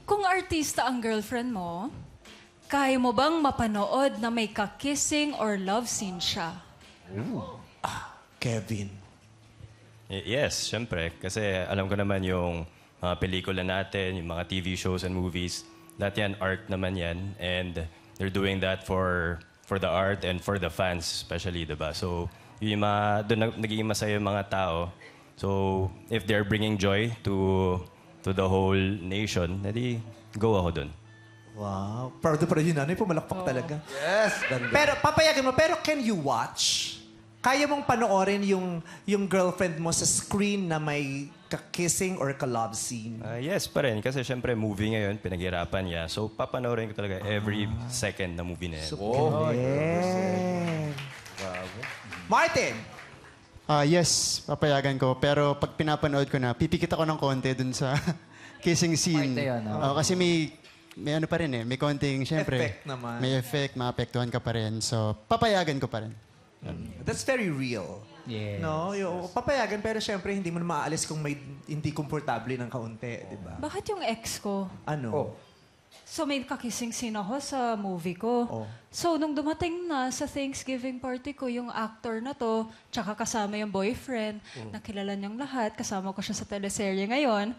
Kung artista ang girlfriend mo, kaya mo bang mapanood na may ka-kissing or love scene siya? Kevin. Yes, syempre. Kasi alam ko naman yung mga pelikula natin, yung mga TV shows and movies. Lahat yan, art naman yan. And they're doing that for the art and for the fans especially, diba? So, yun yung mga, doon nagiging masaya yung mga tao. So, if they're bringing joy to the whole nation, edi go ako doon. Wow. Proud na proud yung nanay. Pumalakpak talaga. Yes. Pero, papayagan mo, pero can you watch? Kaya mong panoorin yung girlfriend mo sa screen na may ka-kissing or ka-love scene? Yes pa rin. Kasi syempre, movie ngayon, pinaghirapan niya. So, papanoorin ko talaga every second na movie na yan. Martin! Yes, papayagan ko. Pero pag pinapanood ko na, pipikit ako ng konti dun sa kissing scene. Parte yun, Kasi may ano pa rin eh. May konting, syempre. Effect naman. May effect, maapektuhan ka pa rin. So, papayagan ko pa rin. That's very real. Yes. No? Yung papayagan, pero syempre hindi mo na maaalis kung may hindi komportable ng kaunti, di ba? Bakit yung ex ko? Ano? So may kakissing scene ako sa movie ko. Oh. So nung dumating na sa Thanksgiving party ko, yung actor na to, tsaka kasama yung boyfriend, nakilala niyang lahat, kasama ko siya sa teleserye ngayon,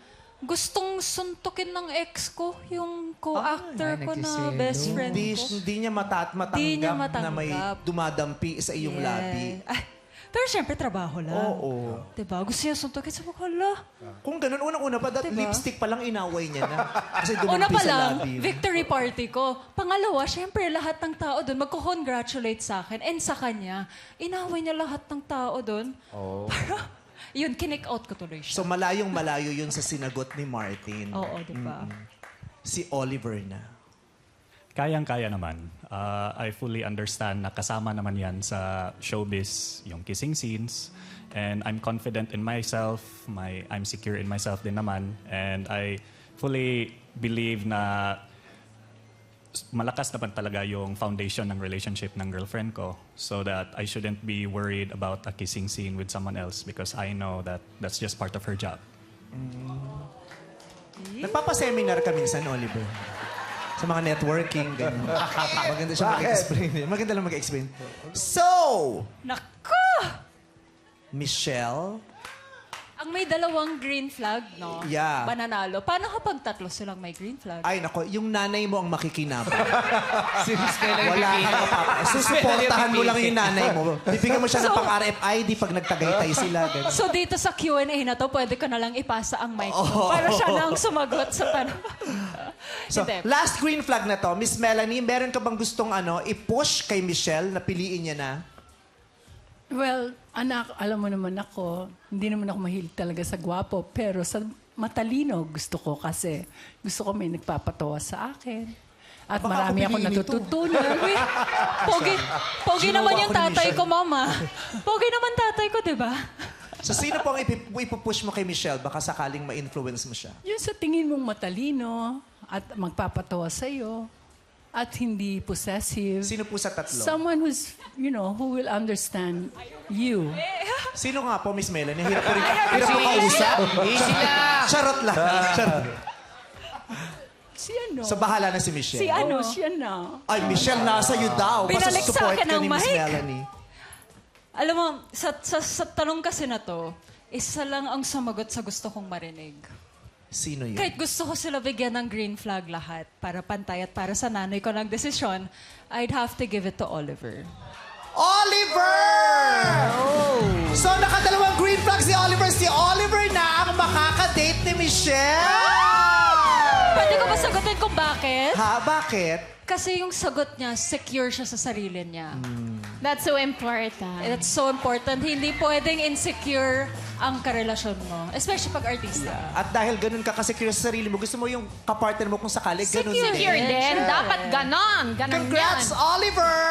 gustong suntukin ng ex ko, yung co-actor ko na best friend ko. Hindi niya matanggap na may dumadampi sa iyong labi. Ay, pero syempre, trabaho lang. Oo. Diba? Gusto niya suntukin. Sabi ko, hala. Kung ganun, unang-una pa, Diba? lipstick pa lang inaway niya na. Kasi Una dumampi pa sa lang, labi. victory party ko. Pangalawa, syempre, lahat ng tao doon magko-congratulate sa akin and sa kanya. Inaway niya lahat ng tao doon. Pero, yun, kinik out ko tuloy siya. So malayong-malayo yun sa sinagot ni Martin. Oo, diba? Si Oliver na. Kayang-kaya naman. I fully understand na kasama naman yan sa showbiz, yung kissing scenes. And I'm confident in myself. I'm secure in myself din naman. And I fully believe na malakas naman talaga yung foundation ng relationship ng girlfriend ko. So that I shouldn't be worried about a kissing scene with someone else because I know that that's just part of her job. Nagpapaseminar ka minsan, Oliver. Sa mga networking, gano'n. Maganda siya mag-explain. Maganda lang mag-explain. So, Naku! Michelle, Ang may dalawang green flag, no? Yeah. Mananalo. Paano kapag tatlo silang may green flag? ay nako, yung nanay mo ang makikinabang. Si Miss Bella yung Wala pipili. kang mapapa. Susuportahan mo lang yung nanay mo. Bibigyan mo siya ng pang-RFID pag nagtagaytay sila. Ganun. So dito sa Q&A na to, pwede ko na lang ipasa ang mic mo para siya lang sumagot sa tanong. So, Hindi. last green flag na to, Miss Melanie, meron ka bang gustong i-push kay Michelle na piliin niya na? Well, anak, alam mo naman ako, hindi naman ako mahilig talaga sa gwapo, pero sa matalino gusto ko kasi gusto ko may nagpapatawa sa akin. At Baka marami ako ako piliin ito. natututunan. Uy, pogi Ginawa naman ko yung ni tatay Michelle. ko, mama. Pogi naman tatay ko, di ba? So, sino po ang ipupush mo kay Michelle? Baka sakaling ma-influence mo siya. Yung sa tingin mong matalino at magpapatawa sa'yo at hindi possessive. Sino po sa tatlo? Someone who's, who will understand you. Sino nga po, Miss Melanie? Hirap ko kausap. Easy lang. Charot lang. Charot. Si ano? So, bahala na si Michelle. Si ano? Siya na. Ay, Michelle, nasa iyo daw. Basta Binalik sa support akin ka ang ni Miss mic. Melanie. Alam mo, sa tanong kasi na to, isa lang ang sumagot sa gusto kong marinig. Sino yun? Kahit gusto ko sila bigyan ng green flag lahat para pantay at para sa nanay ko ng desisyon, I'd have to give it to Oliver. Oliver! So, nakadalawang green flag si Oliver. Si Oliver na ang makakadate ni Michelle! Pwede ko ba sagutin kung bakit? Ha? Bakit? Kasi yung sagot niya, secure siya sa sarili niya. That's so important. That's so important. Hindi pwedeng insecure ang karelasyon mo. Especially pag artista. At dahil ganun ka kasi-secure sa sarili mo, gusto mo yung kapartner mo kung sakali, ganun din. Secure din. Dapat ganon. Ganon Congrats, yan. Oliver!